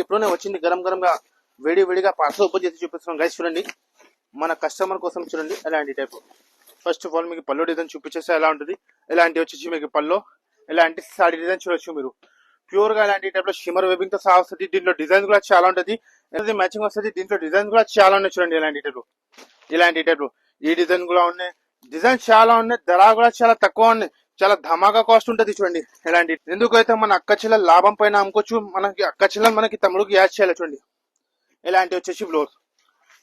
ఇప్పుడునే వచ్చింది గరం గరంగా వేడి వేడిగా పార్సల్ ఓపెన్ చేసి చూపిస్తున్నాం గైస్. చూడండి మన కస్టమర్ కోసం చూడండి ఎలాంటి టైప్. ఫస్ట్ ఆఫ్ ఆల్ మీకు పల్లో డిజైన్ చూపించేస్తే ఎలా ఉంటుంది. ఇలాంటి వచ్చేసి మీకు పల్లో ఇలాంటి సాడీ డిజైన్ చూడొచ్చు మీరు. ప్యూర్ గా ఇలాంటి టైప్ లో షిమర్ వెబింగ్ తో సహా వస్తుంది. దీంట్లో డిజైన్ కూడా చాలా ఉంటుంది, మ్యాచింగ్ వస్తుంది. దీంట్లో డిజైన్ కూడా చాలా ఉన్నాయి చూడండి. ఇలాంటి టైప్ లో ఈ డిజైన్ కూడా ఉన్నాయి, డిజైన్ చాలా ఉన్నాయి, ధర కూడా చాలా తక్కువ ఉన్నాయి, చాలా ధమాకా కాస్ట్ ఉంటది చూడండి. ఇలాంటి ఎందుకైతే మన అక్క చెల్లెల లాభం పైన అమ్ముకోవచ్చు, మనకి అక్క చెల్లెలు మనకి తమ్ముడికి యాడ్ చేయాలి చూడండి. ఇలాంటి వచ్చేసి బ్లౌజ్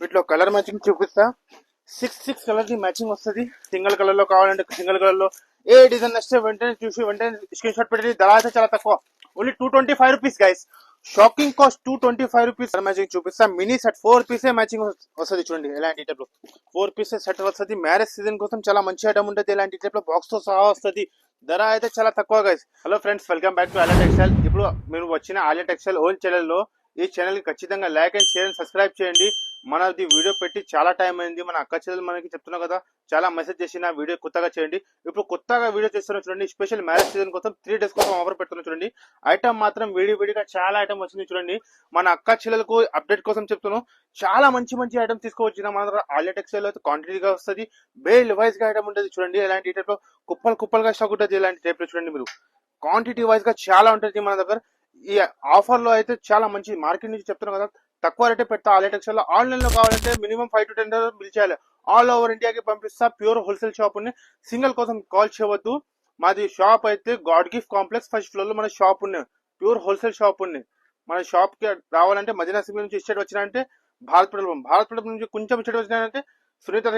వీటిలో కలర్ మ్యాచింగ్ చూపిస్తా. 6 కలర్ కి మ్యాచింగ్ వస్తుంది. సింగిల్ కలర్ లో కావాలంటే సింగిల్ కలర్ లో ఏ డిజైన్ వస్తే వెంటనే చూసి వెంటనే స్క్రీన్ షాట్ పెట్టి. ధర అయితే చాలా తక్కువ, only 225 rupees guys. Shocking cost 225 rupees. Matching చూపిస్తా. మినీ సెట్ 4 పీసే మ్యాచింగ్ వస్తుంది చూడండి. ఇలాంటి టైప్ లో 4 పీసే సెట్ వస్తుంది. మ్యారేజ్ సీజన్ కోసం చాలా మంచి ఐటమ్ ఉంటుంది. ఇలాంటి టైప్ లో బాక్స్ తో సహా వస్తుంది. ధర అయితే చాలా తక్కువ guys. Hello friends, welcome back to Alia textile. ఇప్పుడు మీరు వచ్చిన ఆలియా టెక్స్టైల్ ఓన్ ఛానల్ లో ఈ ఛానల్ కి ఖచ్చితంగా like and share and subscribe చేయండి. మనది వీడియో పెట్టి చాలా టైం అయింది. మన అక్క చెల్లెలు మనకి చెప్తున్నాం కదా, చాలా మెసేజ్ చేసిన వీడియో కొత్తగా చేయండి. ఇప్పుడు కొత్తగా వీడియో చేస్తున్నా చూడండి. స్పెషల్ మ్యారేజ్ సీజన్ కోసం 3 days కోసం ఆఫర్ పెడుతున్నా చూడండి. ఐటమ్ మాత్రం విడిగా చాలా ఐటమ్ వచ్చింది చూడండి. మన అక్క చెల్లెలకు అప్డేట్ కోసం చెప్తున్నాం. చాలా మంచి ఐటమ్ తీసుకువచ్చిన మన దగ్గర ఆలియా టెక్స్టైల్ అయితే క్వాంటిటీగా వస్తుంది. బేల్ వైజ్ గా ఐటమ్ ఉంటుంది చూడండి. ఇలాంటి టైప్ లో కుప్పలుగా స్టాక్ ఉంటుంది. ఇలాంటి టైప్ లో చూడండి మీరు. క్వాంటిటీ వైజ్ గా చాలా ఉంటుంది మన దగ్గర. ఈ ఆఫర్ లో అయితే చాలా మంచి మార్కెట్ నుంచి చెప్తున్నాం కదా, తక్కువ రేటే పెడతా. ఆలియా టెక్స్టైల్ లో ఆన్లైన్ లో కావాలంటే మినిమం 5 to 10 బిల్ చేయాలి. ఆల్ ఓవర్ ఇండియాకి పంపిస్తా. ప్యూర్ హోల్సేల్ షాప్ ఉంది. సింగిల్ కోసం కాల్ చేయవద్దు. మాది షాప్ అయితే God gift complex first floor లో మన షాప్ ఉన్నాయి. ప్యూర్ హోల్సేల్ షాప్ ఉంది. మన షాప్ కి రావాలంటే మదీనా సివిల్ నుంచి స్టేట్ వచ్చినారంటే భారత్ పెట్రోల్ నుంచి కొంచెం స్టేట్ వచ్చినారంటే సునీత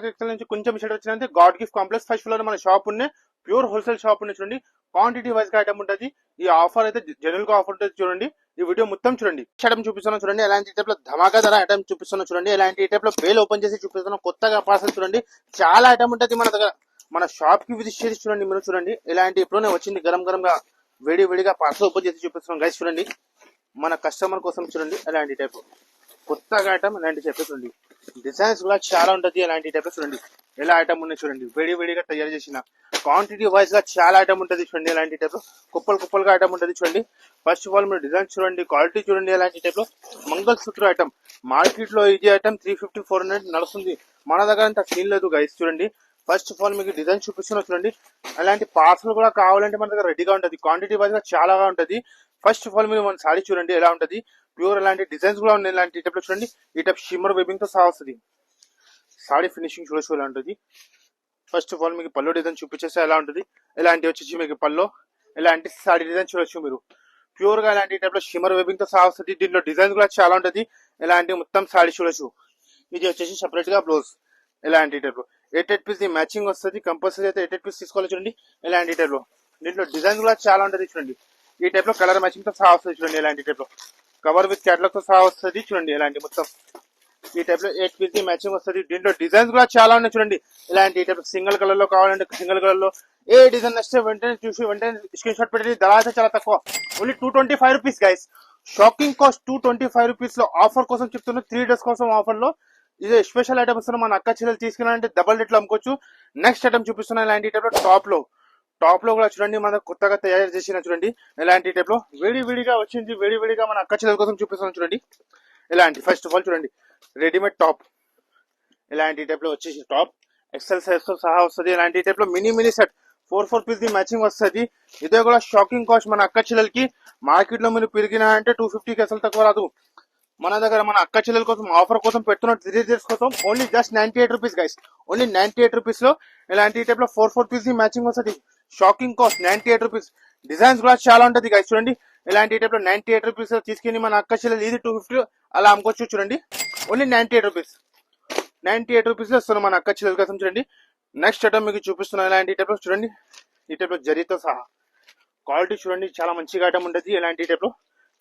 టెక్స్టైల్ నుంచి కొంచెం స్టేట్ వచ్చినారంటే God gift complex first floor లో మన షాప్ ఉన్నాయి. ప్యూర్ హోల్సేల్ షాప్ ఉంది చూడండి. క్వాంటిటీ వైజ్ గా ఐటమ్ ఉంటుంది. ఈ ఆఫర్ అయితే జనరల్ గా ఆఫర్ ఉంటుంది చూడండి. ఈ వీడియో మొత్తం చూడండి. ఐటమ్ చూపిస్తున్నాను చూడండి. ఎలాంటి టైప్ లో ధమాకా ధర ఐటమ్ చూపిస్తున్నాను చూడండి. ఎలాంటి టైప్ లో బేల్ ఓపెన్ చేసి చూపిస్తున్నాను. కొత్తగా పార్సల్ చూడండి. చాలా ఐటమ్ ఉంటుంది మన దగ్గర. మన షాప్ కి విజిట్ చేసి చూడండి మీరు. చూడండి ఇలాంటి ఇప్పుడునే వచ్చింది గరం గరంగా వేడిగా పార్సల్ ఓపెన్ చేసి చూపిస్తున్నాం గైస్. చూడండి మన కస్టమర్ కోసం చూడండి. ఎలాంటి టైప్ కొత్తగా ఐటమ్ ఇలాంటి టైప్ చూడండి. డిజైన్స్ కూడా చాలా ఉంటుంది. ఇలాంటి టైప్ చూడండి. ఎలా ఐటమ్ ఉన్నాయి చూడండి. వేడిగా తయారు చేసిన క్వాంటిటీ వైజ్ గా చాలా ఐటమ్ ఉంటుంది చూడండి. ఇలాంటి టైప్ లో కుప్పలుగా ఐటమ్ ఉంటుంది చూడండి. ఫస్ట్ ఆఫ్ ఆల్ మీరు డిజైన్ చూడండి, క్వాలిటీ చూడండి. ఇలాంటి టైప్ లో మంగళ సూత్ర ఐటమ్. మార్కెట్ లో ఇది ఐటమ్ 350-400 నడుస్తుంది. మన దగ్గర అంత సీన్ లేదు గైస్. చూడండి ఫస్ట్ ఆఫ్ ఆల్ మీకు డిజైన్ చూపిస్తున్నా చూడండి. అలాంటి పార్సల్ కూడా కావాలంటే మన దగ్గర రెడీగా ఉంటుంది. క్వాంటిటీ వైజ్ గా చాలా ఉంటుంది. ఫస్ట్ ఆఫ్ ఆల్ మీరు మన సారీ చూడండి ఎలా ఉంటుంది. ప్యూర్ ఇలాంటి డిజైన్స్ కూడా ఉన్నాయి. ఇలాంటి టైప్ లో చూడండి. ఈ టైప్ షిమ్మర్ వెబింగ్ తో సహా వస్తుంది. సారీ ఫినిషింగ్ చూడొచ్చు ఎలా ఉంటుంది. ఫస్ట్ ఆఫ్ ఆల్ మీకు పల్లో డిజైన్ చూపించేస్తే ఎలా ఉంటుంది. ఇలాంటి వచ్చేసి మీకు పల్లో ఇలాంటి సారీ డిజైన్ చూడొచ్చు మీరు. ప్యూర్ గా ఇలాంటి టైప్ లో షిమ్మర్ వెబింగ్ తో సహా వస్తుంది. దీంట్లో డిజైన్ కూడా చాలా ఉంటుంది. ఇలాంటి మొత్తం సారీ చూడొచ్చు. ఇది వచ్చేసి సెపరేట్ గా బ్లౌజ్. ఇలాంటి టైప్ లో 8 పీస్ మ్యాచింగ్ వస్తుంది. కంపల్సరీ అయితే 8 పీస్ తీసుకోవాలి చూడండి. ఇలాంటి టైప్ లో దీంట్లో డిజైన్ కూడా చాలా ఉంటుంది చూడండి. ఈ టైప్ లో కలర్ మ్యాచింగ్ తో సహా వస్తుంది చూడండి. ఇలాంటి టైప్ లో కవర్ విత్ క్యాటలాగ్ తో సహా వస్తుంది చూడండి. ఇలాంటి మొత్తం ఈ టైప్ లో 8 పీస్ మ్యాచింగ్ వస్తుంది. దీంట్లో డిజైన్స్ కూడా చాలా ఉన్నాయి చూడండి. ఇలాంటి టైప్ సింగిల్ కలర్ లో కావాలంటే సింగిల్ కలర్ లో ఏ డిజైన్ వస్తే వెంటనే చూసి వెంటనే స్క్రీన్ షాట్ పెట్టి. ధర అయితే చాలా తక్కువ, only 225 rupees guys. Shocking cost 225 rupees లో ఆఫర్ కోసం చెప్తున్నా. 3 days కోసం ఆఫర్ లో ఇది స్పెషల్ ఐటమ్ ఇస్తున్నా. మన అక్క చెల్లెలు తీసుకున్నారంటే డబల్ రేట్ లో అమ్ముకోవచ్చు. నెక్స్ట్ ఐటమ్ చూపిస్తున్నా. ఇలాంటి టైప్ లో టాప్ లో కూడా చూడండి. మన కొత్తగా తయారు చేసిన చూడండి. ఇలాంటి టైప్ లో వేడిగా వచ్చింది. వేడిగా మన అక్క చెల్లెల కోసం చూపిస్తున్నాం చూడండి. ఇలాంటి ఫస్ట్ ఆఫ్ ఆల్ చూడండి రెడీమేడ్ టాప్. ఇలాంటి టైప్ లో వచ్చేసి టాప్ ఎక్సెల్ సైజ్ తో సహా వస్తుంది. ఇలాంటి టైప్ లో మినీ సెట్ 4 పీస్ మ్యాచింగ్ వస్తుంది. ఇదే కూడా షాకింగ్ కాస్ట్ మన అక్క చెల్లెలకి. మార్కెట్ లో మీరు పెరిగినా అంటే 250కి అసలు తక్కువ రాదు. మన దగ్గర మన అక్క చెల్లెల కోసం ఆఫర్ కోసం పెడుతున్న 3 days కోసం only just 98 rupees guys. Only 98 rupees లో ఇలాంటి టైప్ లో 4 పీస్ మ్యాచింగ్ వస్తుంది. Shocking cost 98 rupees. డిజైన్స్ కూడా చాలా ఉంటుంది గైస్. చూడండి ఇలాంటి టైప్ లో 98 రూపీస్ తీసుకుని మన అక్క చెల్లెలు ఇది 250 అలా అమ్ముకోవచ్చు చూడండి. Only 98 rupees. 98 రూపీస్ లో వస్తున్నాం మన అక్క చెల్లెల కోసం చూడండి. నెక్స్ట్ ఐటమ్ మీకు చూపిస్తున్నాను. ఇలాంటి టైప్ లో చూడండి. ఈ టైప్ లో జరీతో సహా క్వాలిటీ చూడండి. చాలా మంచిగా ఐటమ్ ఉంటుంది. ఇలాంటి టైప్ లో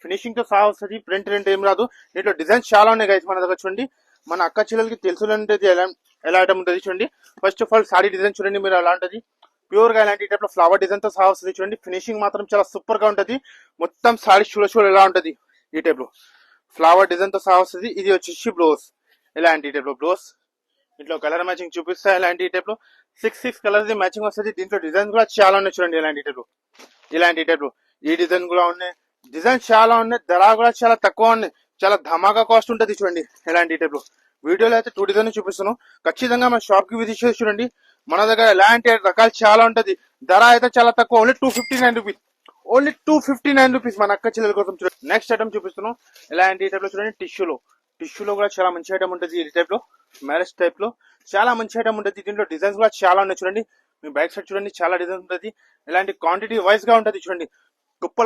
ఫినిషింగ్ తో సహా వస్తుంది. ప్రింట్ ఏం రాదు. దీంట్లో డిజైన్స్ చాలా ఉన్నాయి గైస్ మన దగ్గర. చూడండి మన అక్క చెల్లెలకి తెలుసు ఎలా ఐటమ్ ఉంటుంది చూడండి. First of all sorry design చూడండి మీరు ఎలా ఉంటుంది. ప్యూర్ గా ఇలాంటి టైప్ లో ఫ్లవర్ డిజైన్ తో సహా వస్తుంది చూడండి. ఫినిషింగ్ మాత్రం చాలా సూపర్ గా ఉంటుంది. మొత్తం సారీ చూడ ఎలా ఉంటుంది. ఈ టైప్ లో ఫ్లవర్ డిజైన్ తో సహా వస్తుంది. ఇది వచ్చేసి బ్లౌజ్. ఇలాంటి టైప్ లో బ్లౌజ్. ఇంట్లో కలర్ మ్యాచింగ్ చూపిస్తా. ఇలాంటి టైప్ లో 6 కలర్స్ మ్యాచింగ్ వస్తుంది. దీంట్లో డిజైన్ కూడా చాలా ఉన్నాయి చూడండి. ఇలాంటి టైప్ లో ఈ డిజైన్ కూడా ఉన్నాయి. డిజైన్స్ చాలా ఉన్నాయి, ధర కూడా చాలా తక్కువ ఉన్నాయి, చాలా ధమాకా కాస్ట్ ఉంటుంది చూడండి. ఎలాంటి టైప్ లో వీడియోలో అయితే 2 డిజైన్ చూపిస్తున్నాను. ఖచ్చితంగా మన షాప్ కి విజిట్ చేసి చూడండి. మన దగ్గర ఎలాంటి రకాలు చాలా ఉంటది, ధర అయితే చాలా తక్కువ, ఓన్లీ 259 రూపీస్, ఓన్లీ 259 రూపీస్ మన అక్క చెల్లెల కోసం చూడండి. నెక్స్ట్ ఐటమ్ చూపిస్తున్నాం. ఎలాంటి టైప్ లో చూడండి, టిష్యూలో కూడా చాలా మంచి ఐటమ్ ఉంటుంది. ఈ టైప్ లో మ్యారేజ్ టైప్ లో చాలా మంచి ఐటమ్ ఉంటుంది. దీంట్లో డిజైన్స్ కూడా చాలా ఉన్నాయి చూడండి. మీ బ్యాక్ సైడ్ చూడండి, చాలా డిజైన్స్ ఉంటుంది. ఇలాంటి క్వాంటిటీ వైజ్ గా ఉంటుంది చూడండి.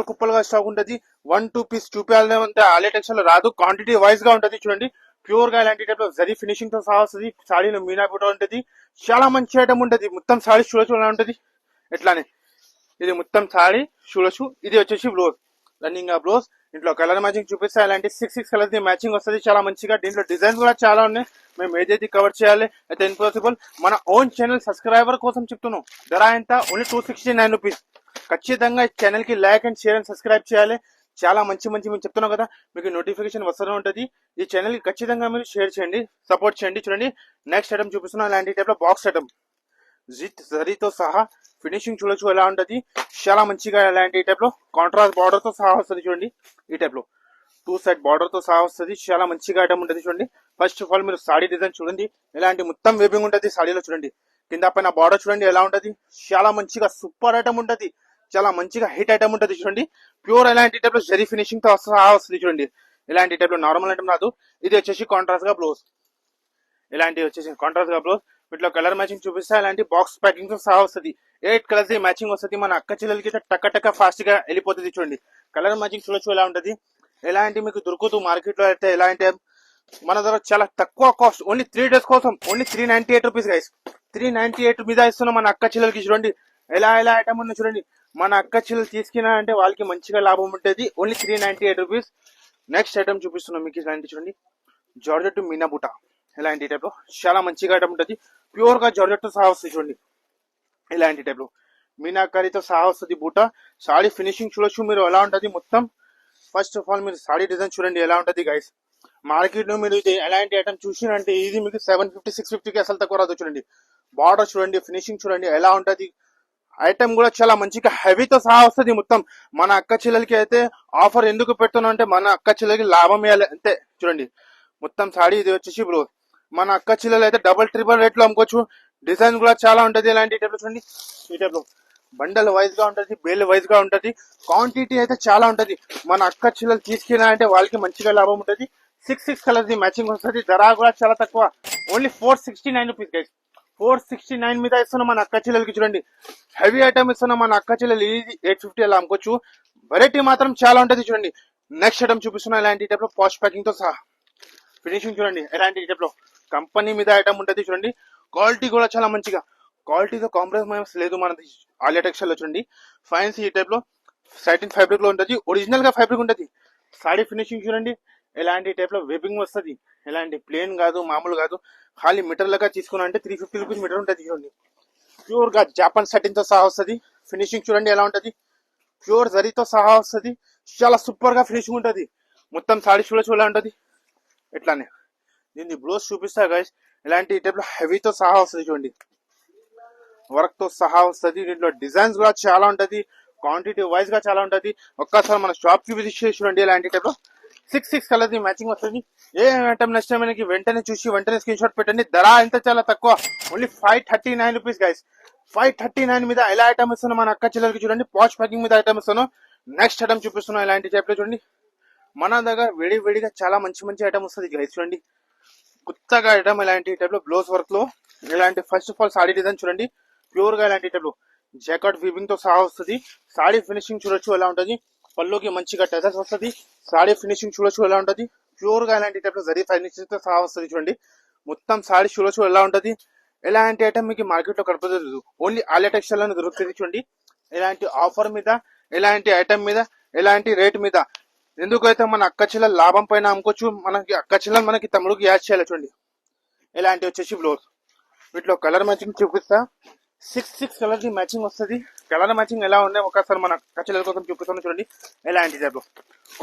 కుప్పలుగా స్టాక్ ఉంటుంది. 1-2 పీస్ చూపించాలి అంటే ఆలిటెక్స్ లో రాదు, క్వాంటిటీ వైజ్ గా ఉంటుంది చూడండి. ప్యూర్ గా ఇలాంటి టైప్ లో జరీ ఫినిషింగ్ తో సహా వస్తుంది. సాడీలో మీనా బుట్ట ఉంటుంది, చాలా మంచి ఐటమ్ ఉంటుంది. మొత్తం సాడీ చూడొచ్చు ఉంటుంది. ఎట్లానే ఇది మొత్తం సాడీ చూడొచ్చు. ఇది వచ్చేసి బ్లౌజ్, రన్నింగ్ బ్లౌజ్. ఇంట్లో కలర్ మ్యాచింగ్ చూపిస్తే ఇలాంటి 6 కలర్స్ ది మ్యాచింగ్ వస్తుంది, చాలా మంచిగా. దీంట్లో డిజైన్స్ కూడా చాలా ఉన్నాయి, మేము ఏదైతే కవర్ చేయాలి అయితే ఇంపాసిబుల్. మన ఓన్ ఛానల్ సబ్స్క్రైబర్ కోసం చెప్తున్నాం. ధర ఎంత, ఓన్లీ 269 రూపీస్. ఖచ్చితంగా ఈ ఛానల్ కి like and share and subscribe చేయాలి. చాలా మంచి మేము చెప్తున్నాం కదా, మీకు నోటిఫికేషన్ వస్తూనే ఉంటుంది. ఈ ఛానల్ కి ఖచ్చితంగా మీరు షేర్ చేయండి, సపోర్ట్ చేయండి. చూడండి నెక్స్ట్ ఐటమ్ చూపిస్తున్నాం. ఇలాంటి టైప్ లో బాక్స్ ఐటమ్ జరీతో సహా ఫినిషింగ్ చూడొచ్చు ఎలా ఉంటది, చాలా మంచిగా. ఇలాంటి టైప్ లో కాంట్రాస్ట్ బార్డర్ తో సహా వస్తుంది చూడండి. ఈ టైప్ లో 2 సైడ్ బార్డర్ తో సహా వస్తుంది, చాలా మంచిగా ఐటమ్ ఉంటుంది చూడండి. ఫస్ట్ ఆఫ్ ఆల్ మీరు సాడీ డిజైన్ చూడండి, ఇలాంటి మొత్తం వేబింగ్ ఉంటుంది సాడీలో చూడండి. కింద పైన బార్డర్ చూడండి ఎలా ఉంటది, చాలా మంచిగా సూపర్ ఐటమ్ ఉంటది, చాలా మంచిగా హిట్ ఐటమ్ ఉంటుంది చూడండి. ప్యూర్ ఇలాంటి టైప్ లో జరీ ఫినిషింగ్ తో సహా వస్తుంది చూడండి. ఇలాంటి టైప్ లో నార్మల్ ఐటమ్ రాదు. ఇది వచ్చేసి కాంట్రాస్ట్ గా బ్లౌజ్, ఇలాంటి వచ్చేసి కాంట్రాస్ట్ గా బ్లౌజ్. వీటిలో కలర్ మ్యాచింగ్ చూపిస్తే ఇలాంటి బాక్స్ ప్యాకింగ్ తో సహా వస్తుంది. 8 కలర్స్ మ్యాచింగ్ వస్తుంది. మన అక్క చెల్లెలకి టక్క ఫాస్ట్ గా వెళ్ళిపోతుంది చూడండి. కలర్ మ్యాచింగ్ చూడొచ్చు ఎలా ఉంటది. ఎలాంటి మీకు దొరుకుతూ మార్కెట్ లో అయితే ఎలాంటి మన దగ్గర చాలా తక్కువ కాస్ట్, ఓన్లీ 3 డేస్ కోసం ఓన్లీ 398 రూపీస్ గైస్. 398 మీద ఇస్తున్నాం మన అక్క చెల్లెలకి చూడండి. ఎలా ఐటమ్ ఉంది చూడండి. మన అక్క చెల్లెలు తీసుకున్నా అంటే వాళ్ళకి మంచిగా లాభం ఉంటుంది. Only 398 rupees. నెక్స్ట్ ఐటమ్ చూపిస్తున్నాం మీకు. ఇలాంటి చూడండి, జార్జెట్ మీనా బుట్ట, ఇలాంటి టైప్ లో చాలా మంచిగా ఐటమ్ ఉంటుంది. ప్యూర్ గా జార్జెట్ తో సహా వస్తుంది చూడండి. ఇలాంటి టైప్ లో మీనాకారితో సహా వస్తుంది బూట. సాడీ ఫినిషింగ్ చూడొచ్చు మీరు ఎలా ఉంటది మొత్తం. ఫస్ట్ ఆఫ్ ఆల్ మీరు సాడీ డిజైన్ చూడండి ఎలా ఉంటది గైస్. మార్కెట్ లో మీరు ఇది ఎలాంటి ఐటమ్ చూసినంటే ఇది మీకు 750-650కి అసలు తక్కువ రాదు చూడండి. బార్డర్ చూడండి, ఫినిషింగ్ చూడండి ఎలా ఉంటది. ఐటమ్ కూడా చాలా మంచిగా హెవీతో సహా వస్తుంది మొత్తం. మన అక్క చెల్లెలకి అయితే ఆఫర్ ఎందుకు పెడుతున్నాం అంటే మన అక్క చెల్లెలకి లాభం ఇవ్వాలి అంతే. చూడండి మొత్తం సాడీ ఇది వచ్చేసి బ్లౌజ్. మన అక్క చెల్లెలు అయితే డబల్ ట్రిపుల్ రేట్ లో అమ్ముకోవచ్చు. డిజైన్ కూడా చాలా ఉంటది. ఇలాంటి టైప్ లో చూడండి. ఈ టైప్ లో బండల్ వైజ్ గా ఉంటది, బేల్ వైజ్ గా ఉంటది, క్వాంటిటీ అయితే చాలా ఉంటది. మన అక్క చెల్లెలు తీసుకెళ్ళాలంటే వాళ్ళకి మంచిగా లాభం ఉంటది. 6 కలర్స్ ది మ్యాచింగ్ వస్తుంది. ధర కూడా చాలా తక్కువ, ఓన్లీ 469 రూపీస్ గైస్. 469 మీద ఇస్తున్నాం మన అక్క చెల్లెలకి చూడండి. హెవీ ఐటమ్ ఇస్తున్నాం మన అక్క చెల్లెలు. ఇది 850 అలా అమ్ముకోవచ్చు. వెరైటీ మాత్రం చాలా ఉంటది చూడండి. నెక్స్ట్ ఐటమ్ చూపిస్తున్నా. ఇలాంటి టైప్ లో పాస్ట్ ప్యాకింగ్ తో సహా ఫినిషింగ్ చూడండి. ఎలాంటి టైప్ లో కంపెనీ మీద ఐటమ్ ఉంటది చూడండి. క్వాలిటీ కూడా చాలా మంచిగా, క్వాలిటీతో కాంప్రమైజ్ లేదు మనది. ఆలియా టెక్స్టైల్ లో చూడండి. ఫైన్స్ ఈ టైప్ లో సైటిన్ ఫ్యాబ్రిక్ లో ఉంటది, ఒరిజినల్ గా ఫ్యాబ్రిక్ ఉంటది. సాడీ ఫినిషింగ్ చూడండి. ఎలాంటి టైప్ లో వెబింగ్ వస్తుంది. ఎలాంటి ప్లేన్ కాదు, మామూలు కాదు. ఖాళీ మీటర్ లాగా తీసుకున్నా అంటే 350 రూపీస్ మీటర్ ఉంటది చూడండి. ప్యూర్ గా జాపాన్ సైటిన్ తో సహా వస్తుంది. ఫినిషింగ్ చూడండి ఎలా ఉంటది. ప్యూర్ జరీతో సహా వస్తుంది, చాలా సూపర్ గా ఫినిషింగ్ ఉంటది. మొత్తం సాడీ చూడొచ్చు ఎలా ఉంటది. ఎట్లానే దీన్ని బ్లౌజ్ చూపిస్తా గైస్. ఇలాంటి టైప్ లో హెవీతో సహా వస్తుంది చూడండి, వర్క్ తో సహా వస్తుంది. దీంట్లో డిజైన్స్ కూడా చాలా ఉంటది, క్వాంటిటీ వైజ్ గా చాలా ఉంటది. ఒక్కసారి మన షాప్ కి విజిట్ చేసి చూడండి. ఇలాంటి టైప్ లో 6 కలర్స్ మ్యాచింగ్ వస్తుంది. ఏ ఐటమ్ నచ్చినా మనకి వెంటనే చూసి వెంటనే స్క్రీన్ షాట్ పెట్టండి. ధర ఎంత చాలా తక్కువ, ఓన్లీ 539 రూపీస్ గైస్. 539 మీద ఎలా ఐటమ్ ఇస్తున్నాం మన అక్క చెల్లెలకి చూడండి. పాచ్ ప్యాకింగ్ మీద ఐటమ్ ఇస్తాను. నెక్స్ట్ ఐటమ్ చూపిస్తున్నాం. ఇలాంటి టైప్ లో చూడండి. మన దగ్గర వేడిగా చాలా మంచి ఐటమ్ వస్తుంది గైస్ చూడండి. కొత్తగా ఐటమ్ ఇలాంటి టైప్ లో బ్లౌజ్ వర్క్ లో ఇలాంటి first of all saree design చూడండి. ప్యూర్ గా ఇలాంటి టైప్ లో జాకెట్ వీవింగ్ తో సహా వస్తుంది. సాడీ ఫినిషింగ్ చూడొచ్చు ఎలా ఉంటది. పళ్ళుకి మంచిగా టెజర్స్ వస్తుంది. సాడీ ఫినిషింగ్ చూడొచ్చు ఎలా ఉంటది. ప్యూర్ గా ఇలాంటి టైప్ లో జరీ ఫినిషింగ్ తో సహా వస్తుంది చూడండి. మొత్తం సాడీ చూడొచ్చు ఎలా ఉంటది. ఇలాంటి ఐటమ్ మీకు మార్కెట్ లో కనపడదు, ఓన్లీ ఆలియా టెక్స్టైల్ లోనే దొరుకుతుంది చూడండి. ఇలాంటి ఆఫర్ మీద, ఇలాంటి ఐటమ్ మీద, ఇలాంటి రేట్ మీద ఎందుకైతే మన అక్క చెల్లెలు లాభం పైన అమ్ముకోవచ్చు. మనకి అక్క చెల్లెలు మనకి తమ్ముడికి యాడ్ చేయాలి చూడండి. ఇలాంటి వచ్చేసి బ్లౌజ్. వీటిలో కలర్ మ్యాచింగ్ చూపిస్తా. 6 కలర్స్ మ్యాచింగ్ వస్తుంది. కలర్ మ్యాచింగ్ ఎలా ఉన్నాయి ఒకసారి మన అక్క చెల్లెల కోసం చూపిస్తాను చూడండి. ఇలాంటి టైప్ లో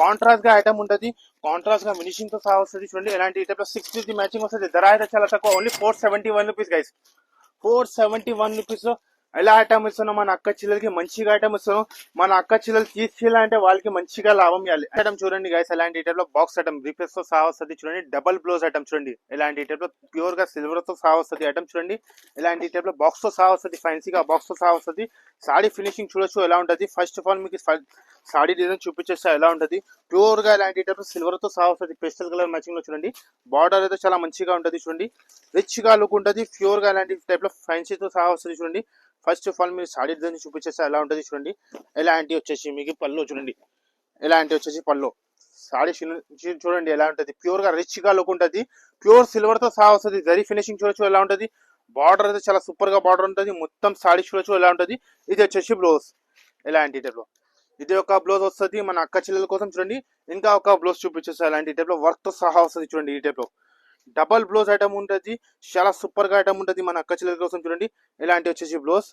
కాంట్రాస్ట్ గా ఐటమ్ ఉంటుంది, కాంట్రాస్ట్ గా ఫినిషింగ్ తో సహా వస్తుంది చూడండి. ఇలాంటి టైప్ లో 6 మ్యాచింగ్ వస్తుంది. ధర అయితే చాలా తక్కువ, ఓన్లీ 471 రూపీస్ గైస్. 471 రూపీస్ లో ఎలా ఐటమ్ ఇస్తున్నాం మన అక్క చెల్లెలకి మంచిగా ఐటమ్ ఇస్తున్నాం. మన అక్క చెల్లెలు తీసుకెళ్ళాలంటే వాళ్ళకి మంచిగా లాభం ఇవ్వాలి. ఐటమ్ చూడండి గైస్, ఎలాంటి టైప్ లో బాక్స్ ఐటమ్ రిప్లేస్ తో సహా వస్తుంది చూడండి. డబల్ బ్లౌజ్ ఐటమ్ చూడండి, ఎలాంటి టైప్ లో ప్యూర్ గా సిల్వర్ తో సహా వస్తుంది ఐటమ్ చూడండి. ఎలాంటి టైప్ లో బాక్స్ తో సహా వస్తుంది, ఫ్యాన్సీగా బాక్స్ తో సహా వస్తుంది. సాడీ ఫినిషింగ్ చూడొచ్చు ఎలా ఉంటుంది. ఫస్ట్ ఆఫ్ ఆల్ మీకు సాడీ డిజైన్ చూపించేస్తే ఎలా ఉంటుంది. ప్యూర్ గా ఎలాంటి టైప్ సిల్వర్ తో సహా వస్తుంది. పేస్టల్ కలర్ మ్యాచింగ్ లో చూడండి. బార్డర్ అయితే చాలా మంచిగా ఉంటుంది చూడండి. రిచ్ గా లుక్ ఉంటుంది. ప్యూర్ గా ఎలాంటి టైప్ లో ఫ్యాన్సీతో సహా వస్తుంది చూడండి. ఫస్ట్ ఆఫ్ ఆల్ మీరు సాడీ డిజైన్ చూపించేస్తే ఎలా ఉంటుంది చూడండి. ఎలాంటి వచ్చేసి మీకు పళ్ళు చూడండి, ఎలాంటి వచ్చేసి పళ్ళు సాడీ చూడండి ఎలా ఉంటుంది. ప్యూర్ గా రిచ్ గా లుక్ ఉంటుంది. ప్యూర్ సిల్వర్ తో సహా వస్తుంది. జరీ ఫినిషింగ్ చూడొచ్చు ఎలా ఉంటుంది. బార్డర్ అయితే చాలా సూపర్ గా బార్డర్ ఉంటుంది. మొత్తం సాడీ చూడొచ్చు ఎలా ఉంటుంది. ఇది వచ్చేసి బ్లౌజ్ ఎలాంటి టైప్ లో, ఇది ఒక బ్లౌజ్ వస్తుంది మన అక్క చెల్లెల కోసం చూడండి. ఇంకా ఒక బ్లౌజ్ చూపించేసి అలాంటి టైప్ లో వర్క్ తో సహా వస్తుంది చూడండి. ఈ టైప్ లో డబల్ బ్లౌజ్ ఐటమ్ ఉంటుంది. చాలా సూపర్ గా ఐటమ్ ఉంటుంది మన అక్క చెల్లెల కోసం చూడండి. ఇలాంటి వచ్చేసి బ్లౌజ్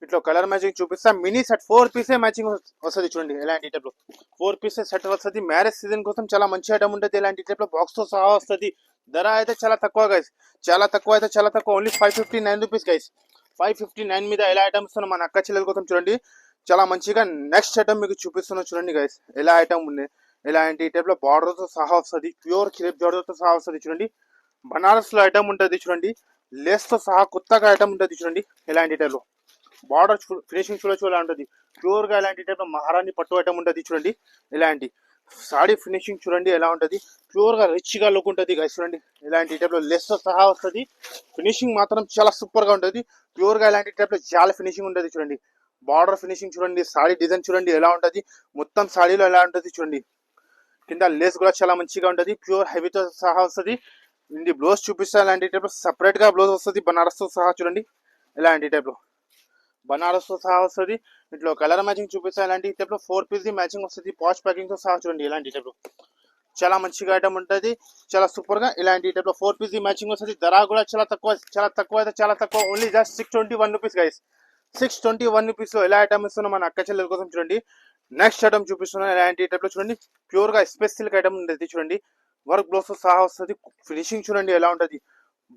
ఇట్లా కలర్ మ్యాచింగ్ చూపిస్తా. మినీ సెట్ 4 పీసే మ్యాచింగ్ వస్తుంది చూడండి. ఎలాంటి టైప్ లో 4 పీసెస్ సెట్ వస్తుంది. మ్యారేజ్ సీజన్ కోసం చాలా మంచి ఐటమ్ ఉంటుంది. ఇలాంటి టైప్ లో బాక్స్ తో సహా వస్తుంది. ధర అయితే చాలా తక్కువ గైస్, చాలా తక్కువ, అయితే చాలా తక్కువ. Only 559 rupees guys. 559 మీద ఎలా ఐటమ్ ఇస్తున్నా మన అక్క చెల్లెల కోసం చూడండి. చాలా మంచిగా నెక్స్ట్ ఐటమ్ మీకు చూపిస్తున్నా చూడండి గైస్. ఎలా ఐటమ్ ఉంది, ఇలాంటి టైప్ లో బార్డర్ తో సహా వస్తుంది. ప్యూర్ క్రేప్ బార్డర్ తో సహా వస్తుంది చూడండి. బనారస్ లో ఐటమ్ ఉంటుంది చూడండి. లేస్ తో సహా కొత్తగా ఐటమ్ ఉంటుంది చూడండి. ఇలాంటి టైప్ లో బార్డర్ ఫినిషింగ్ చూడొచ్చు ఎలా ఉంటుంది. ప్యూర్ గా ఇలాంటి టైప్ లో మహారాణి పట్టు ఐటమ్ ఉంటుంది చూడండి. ఇలాంటి సాడీ ఫినిషింగ్ చూడండి ఎలా ఉంటుంది. ప్యూర్ గా రిచ్ గా లుక్ ఉంటుంది గైస్ చూడండి. ఇలాంటి టైప్ లో లెస్ తో సహా వస్తుంది. ఫినిషింగ్ మాత్రం చాలా సూపర్ గా ఉంటుంది. ప్యూర్ గా ఇలాంటి టైప్ లో చాలా ఫినిషింగ్ ఉంటుంది చూడండి. బార్డర్ ఫినిషింగ్ చూడండి. సాడీ డిజైన్ చూడండి ఎలా ఉంటుంది. మొత్తం సాడీలో ఎలా ఉంటుంది చూడండి. కింద లేస్ కూడా చాలా మంచిగా ఉంటుంది. ప్యూర్ హెవీతో సహా వస్తుంది. ఇది బ్లౌజ్ చూపిస్తా. ఇలాంటి టైప్ లో సపరేట్ గా బ్లౌజ్ వస్తుంది బనారస్ తో సహా చూడండి. ఇలాంటి టైప్ లో బనారస్ తో సహా వస్తుంది. ఇట్లా కలర్ మ్యాచింగ్ చూపిస్తా. ఇలాంటి టైప్ లో 4 పీస్ మ్యాచింగ్ వస్తుంది. పాచ్ ప్యాకింగ్ తో సహా చూడండి. ఇలాంటి టైప్ లో చాలా మంచిగా ఐటమ్ ఉంటుంది. చాలా సూపర్ గా ఇలాంటి టైప్ లో 4 పీస్ మ్యాచింగ్ వస్తుంది. ధర కూడా చాలా తక్కువ, చాలా తక్కువ, అయితే చాలా తక్కువ. Only just 621 rupees guys. 621 rupees లో ఎలా ఐటమ్ ఇస్తున్నా మన అక్క చెల్లెల కోసం చూడండి. నెక్స్ట్ ఐటమ్ చూపిస్తున్నా. ఇలాంటి టైప్ లో చూడండి. ప్యూర్ గా స్పెషల్ ఐటమ్ ఉంటుంది చూడండి. వర్క్ బ్లౌజ్ తో సహా వస్తుంది. ఫినిషింగ్ చూడండి ఎలా ఉంటుంది.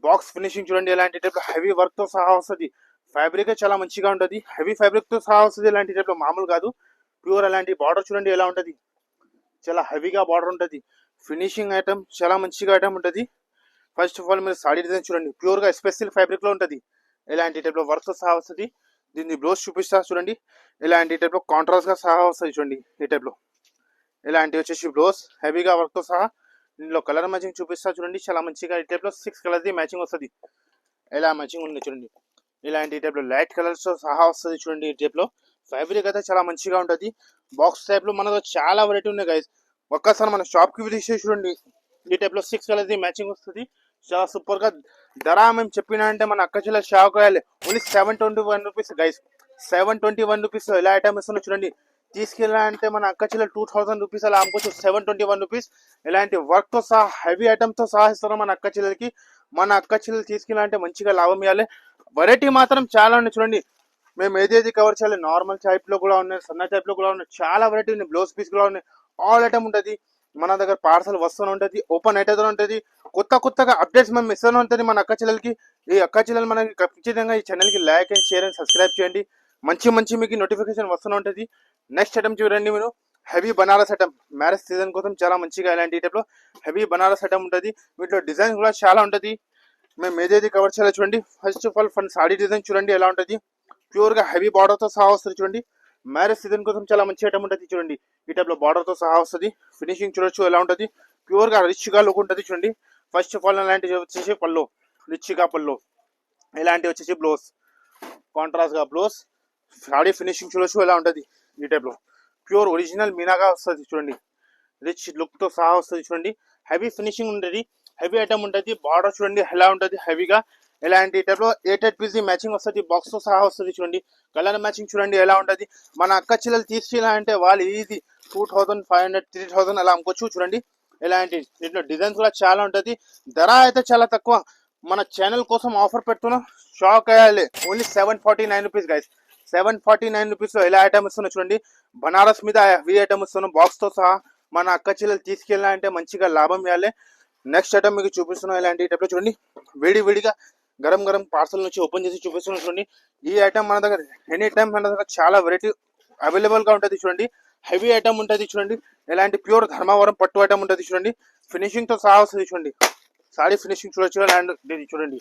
బాక్స్ ఫినిషింగ్ చూడండి. ఎలాంటి టైప్ లో హెవీ వర్క్ తో సహా వస్తుంది. ఫ్యాబ్రిక్ చాలా మంచిగా ఉంటుంది. హెవీ ఫ్యాబ్రిక్ తో సహా వస్తుంది. ఇలాంటి టైప్ లో మామూలు కాదు. ప్యూర్ అలాంటి బార్డర్ చూడండి ఎలా ఉంటుంది. చాలా హెవీగా బార్డర్ ఉంటుంది. ఫినిషింగ్ ఐటమ్ చాలా మంచిగా ఐటమ్ ఉంటుంది. ఫస్ట్ ఆఫ్ ఆల్ మీరు సాడీ డిజైన్ చూడండి. ప్యూర్ గా స్పెషల్ ఫ్యాబ్రిక్ లో ఉంటుంది. ఇలాంటి టైప్ లో వర్క్ తో సహా వస్తుంది. దీన్ని బ్లౌజ్ చూపిస్తా చూడండి. ఇలాంటి టైప్ లో కాంట్రాస్ట్ గా సహా వస్తుంది చూడండి. ఈ టైప్ లో ఇలాంటి వచ్చేసి బ్లౌజ్ హెవీగా వర్క్ తో సహా. దీనిలో కలర్ మ్యాచింగ్ చూపిస్తా చూడండి. చాలా మంచిగా ఈ టైప్ లో 6 కలర్స్ మ్యాచింగ్ వస్తుంది. ఎలా మ్యాచింగ్ ఉంది చూడండి. ఇలాంటి టైప్ లో లైట్ కలర్స్ తో సహా వస్తుంది చూడండి. ఈ టైప్ లో ఫ్యాబ్రిక్ అయితే చాలా మంచిగా ఉంటుంది. బాక్స్ టైప్ లో మనకు చాలా వెరైటీ ఉన్నాయి గైస్. ఒక్కసారి మన షాప్ కి విజిట్ చేసి చూడండి. ఈ టైప్ లో 6 కలర్స్ మ్యాచింగ్ వస్తుంది. చాలా సూపర్ గా. ధర మేము చెప్పినా అంటే మన అక్క చెల్లె షాక్ అయ్యాలి. Only 721 rupees guys. 721 రూపీస్ ఎలా ఐటమ్ ఇస్తున్నా చూడండి. తీసుకెళ్ళాలంటే మన అక్క చెల్లె 2000 రూపీస్ అలా అమ్ముకోవచ్చు. 721 రూపీస్. ఇలాంటి వర్క్ తో సహా హెవీ ఐటమ్ తో సహా ఇస్తున్నాం మన అక్క చెల్లెలకి. మన అక్క చెల్లెలు తీసుకెళ్ళాలంటే మంచిగా లాభం ఇవ్వాలి. వెరైటీ మాత్రం చాలా ఉన్నాయి చూడండి. మేము ఏదేది కవర్ చేయాలి. నార్మల్ టైప్ లో కూడా ఉన్నాయి, సన్న టైప్ లో కూడా ఉన్నాయి. చాలా వెరైటీ ఉన్నాయి. బ్లౌజ్ పీస్ కూడా ఉన్నాయి. ఆల్ ఐటమ్ ఉంటుంది మన దగ్గర. పార్సల్ వస్తూనే ఉంటుంది. ఓపెన్ అయితే ఉంటుంది. కొత్తగా అప్డేట్స్ మేము ఇస్తూనే ఉంటుంది మన అక్క చెల్లెలకి. ఈ అక్క చెల్లెలు మనకి ఖచ్చితంగా ఈ ఛానల్ కి like and share and subscribe చేయండి. మంచి మీకు నోటిఫికేషన్ వస్తూనే ఉంటుంది. నెక్స్ట్ ఐటమ్ చూడండి మీరు. Heavy Banaras item marriage season కోసం చాలా మంచిగా ఇలాంటి టైప్ లో హెవీ బనారస్ ఐటమ్ ఉంటుంది. వీటిలో డిజైన్ కూడా చాలా ఉంటుంది. మేము ఏదేది కవర్ చేయాలో చూడండి. First of all saree design చూడండి ఎలా ఉంటుంది. ప్యూర్ గా హెవీ బార్డర్ తో సహా వస్తుంది చూడండి. మ్యారేజ్ సీజన్ కోసం చాలా మంచి ఐటమ్ ఉంటుంది చూడండి. ఈ టైప్ లో బార్డర్ తో సహా వస్తుంది. ఫినిషింగ్ చూడొచ్చు ఎలా ఉంటుంది. ప్యూర్ గా రిచ్ గా లుక్ ఉంటుంది చూడండి. ఫస్ట్ ఆఫ్ ఆల్ ఇలాంటి వచ్చేసి పళ్ళు, రిచ్ గా పళ్ళు. ఇలాంటి వచ్చేసి బ్లౌజ్ కాంట్రాస్ట్ గా బ్లౌజ్. సాడీ ఫినిషింగ్ చూడొచ్చు ఎలా ఉంటుంది. ఈ టైప్ లో ప్యూర్ ఒరిజినల్ మీనాగా వస్తుంది చూడండి. రిచ్ లుక్ తో సహా వస్తుంది చూడండి. హెవీ ఫినిషింగ్ ఉంటుంది. హెవీ ఐటమ్ ఉంటుంది. బార్డర్ చూడండి ఎలా ఉంటుంది హెవీగా. ఇలాంటి టైప్ లో 8 పీస్ మ్యాచింగ్ వస్తుంది. బాక్స్ తో సహా వస్తుంది చూడండి. కలర్ మ్యాచింగ్ చూడండి ఎలా ఉంటుంది. మన అక్క చెల్లెలు తీసుకెళ్ళాలంటే వాళ్ళు ఈజీ 2500 3000 అలా అమ్ముకోవచ్చు చూడండి. ఇలాంటి దీంట్లో డిజైన్స్ కూడా చాలా ఉంటుంది. ధర అయితే చాలా తక్కువ. మన ఛానల్ కోసం ఆఫర్ పెడుతున్నా. షాక్ అయ్యాలి. Only 749 rupees guys. 749 రూపీస్ లో ఎలా ఐటమ్ ఇస్తున్నా చూడండి. బనారస్ మీద హెవీ ఐటమ్ ఇస్తున్నాం బాక్స్ తో సహా. మన అక్క చెల్లెలు తీసుకెళ్ళాలంటే మంచిగా లాభం ఇవ్వాలి. నెక్స్ట్ ఐటమ్ మీకు చూపిస్తున్నాం. ఇలాంటి టైప్ లో చూడండి. విడిగా గరం గరం పార్సల్ నుంచి ఓపెన్ చేసి చూపిస్తున్నాను చూడండి. ఈ ఐటమ్ మన దగ్గర ఎనీ టైం మన దగ్గర చాలా వెరైటీ అవైలబుల్ గా ఉంటుంది చూడండి. హెవీ ఐటమ్ ఉంటుంది చూడండి. ఇలాంటి ప్యూర్ ధర్మవరం పట్టు ఐటమ్ ఉంటుంది చూడండి. ఫినిషింగ్ తో సహా వస్తుంది చూడండి. సారీ ఫినిషింగ్ చూడొచ్చు. అండ్ ఇది చూడండి,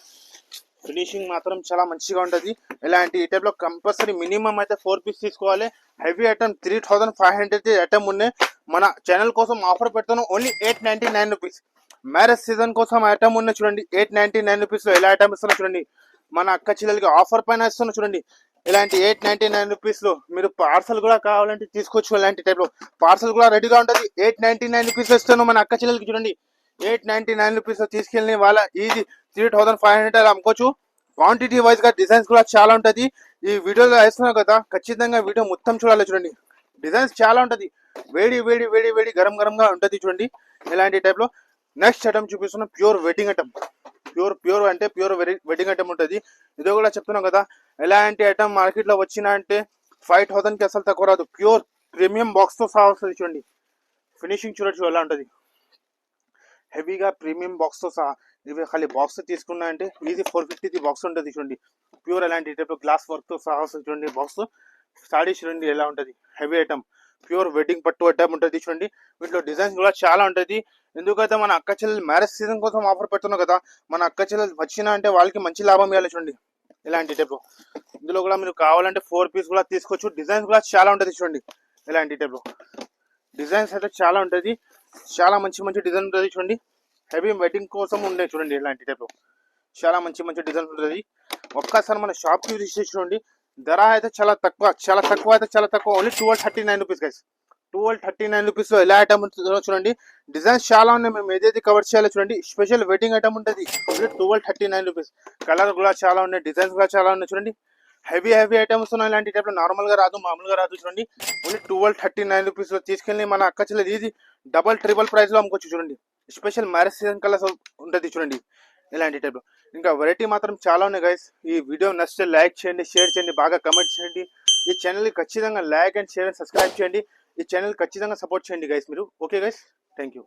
ఫినిషింగ్ మాత్రం చాలా మంచిగా ఉంటుంది. ఇలాంటి ఈ టైప్ లో కంపల్సరీ మినిమం అయితే 4 పీస్ తీసుకోవాలి. హెవీ ఐటమ్ 3500 ఐటమ్ ఉన్నాయి. మన ఛానల్ కోసం ఆఫర్ పెడతాను ఓన్లీ 899 రూపీస్. మ్యారేజ్ సీజన్ కోసం ఐటమ్ ఉన్నాయి చూడండి. 899 రూపీస్ లో ఎలా ఐటమ్ ఇస్తున్నా చూడండి. మన అక్క చెల్లెలకి ఆఫర్ పైన ఇస్తున్నా చూడండి. ఇలాంటి 899 రూపీస్ లో మీరు పార్సల్ కూడా కావాలంటే తీసుకోవచ్చు. ఇలాంటి టైప్ లో పార్సల్ కూడా రెడీగా ఉంటుంది. 899 రూపీస్ ఇస్తాను మన అక్క చెల్లెలకి చూడండి. 899 రూపీస్ లో తీసుకెళ్ళి వాళ్ళ ఈజీ 3500 అలా అమ్ముకోవచ్చు. క్వాంటిటీ వైజ్ గా డిజైన్స్ కూడా చాలా ఉంటది. ఈ వీడియోలో వేస్తున్నాం కదా, ఖచ్చితంగా వీడియో మొత్తం చూడాలి చూడండి. డిజైన్స్ చాలా ఉంటది. వేడి వేడి వేడి వేడి గరం గరంగా ఉంటది చూడండి. ఇలాంటి టైప్ లో నెక్స్ట్ ఐటమ్ చూపిస్తున్నా ప్యూర్ వెడ్డింగ్ ఐటమ్. ప్యూర్ అంటే ప్యూర్ వెడ్డింగ్ ఐటమ్ ఉంటుంది. ఇదో కూడా చెప్తున్నాం కదా, ఎలాంటి ఐటమ్ మార్కెట్ లో వచ్చినా అంటే 5000 కి అసలు తక్కువ రాదు. ప్యూర్ ప్రీమియం బాక్స్ తో సహా వస్తుంది చూడండి. ఫినిషింగ్ చూడొచ్చు ఎలా ఉంటుంది. హెవీగా ప్రీమియం బాక్స్ తో సహా. ఇవి ఖాళీ బాక్స్ తీసుకున్నా అంటే ఈజీ 450 బాక్స్ ఉంటుంది చూడండి. ప్యూర్ ఎలాంటి టైప్ గ్లాస్ వర్క్ తో సహా వస్తుంది చూడండి. బాక్స్ సాడీ చూడండి ఎలా ఉంటుంది. హెవీ ఐటమ్ ప్యూర్ వెడ్డింగ్ పట్టు ఐటమ్ ఉంటుంది చూడండి. వీటిలో డిజైన్స్ కూడా చాలా ఉంటుంది. ఎందుకైతే మన అక్క చెల్లెలు మ్యారేజ్ సీజన్ కోసం ఆఫర్ పెడుతున్నాం కదా, మన అక్క చెల్లెలు వచ్చినా అంటే వాళ్ళకి మంచి లాభం ఇవ్వాలి చూడండి. ఇలాంటి టైప్ ఇందులో కూడా మీరు కావాలంటే 4 పీస్ కూడా తీసుకోవచ్చు. డిజైన్స్ కూడా చాలా ఉంటుంది చూడండి. ఇలాంటి టైప్ డిజైన్స్ అయితే చాలా ఉంటుంది. చాలా మంచి మంచి డిజైన్ ఉంటుంది చూడండి. హెవీ వెడ్డింగ్ కోసం ఉండే చూడండి. ఇలాంటి టైప్ చాలా మంచి మంచి డిజైన్ ఉంటుంది. ఒక్కసారి మన షాప్ కి విజిట్ చూడండి. ధర అయితే చాలా తక్కువ అయితే చాలా తక్కువ. Only 1239 rupees guys. 1239 రూపీస్ లో ఎలా ఐటమ్ ఉంటుందో చూడండి. డిజైన్స్ చాలా ఉన్నాయి. మేము ఏదైతే కవర్ చేయాలో చూడండి. స్పెషల్ వెడ్డింగ్ ఐటమ్ ఉంటుంది. Only 1239 rupees. కలర్ కూడా చాలా ఉన్నాయి. డిజైన్స్ కూడా చాలా ఉన్నాయి చూడండి. హెవీ ఐటమ్స్ ఉన్నాయి. ఇలాంటి టైప్ లో నార్మల్ గా రాదు, మామూలుగా రాదు చూడండి. ఓన్లీ 1239 రూపీస్ లో తీసుకెళ్ళి మన అక్క చెల్లెలు ఈజీ డబల్ ట్రిపుల్ ప్రైస్ లో అమ్ముకోవచ్చు చూడండి. స్పెషల్ మ్యారేజ్ సీజన్ కలర్స్ ఉంటుంది చూడండి. ఇలాంటి టైప్ లో ఇంకా వెరైటీ మాత్రం చాలా ఉన్నాయి గైస్. ఈ వీడియో నచ్చితే లైక్ చేయండి, షేర్ చేయండి, బాగా కమెంట్ చేయండి. ఈ ఛానల్ ఖచ్చితంగా like and share and subscribe చేయండి. ఈ ఛానల్ ఖచ్చితంగా సపోర్ట్ చేయండి గైస్ మీరు. Okay guys, thank you.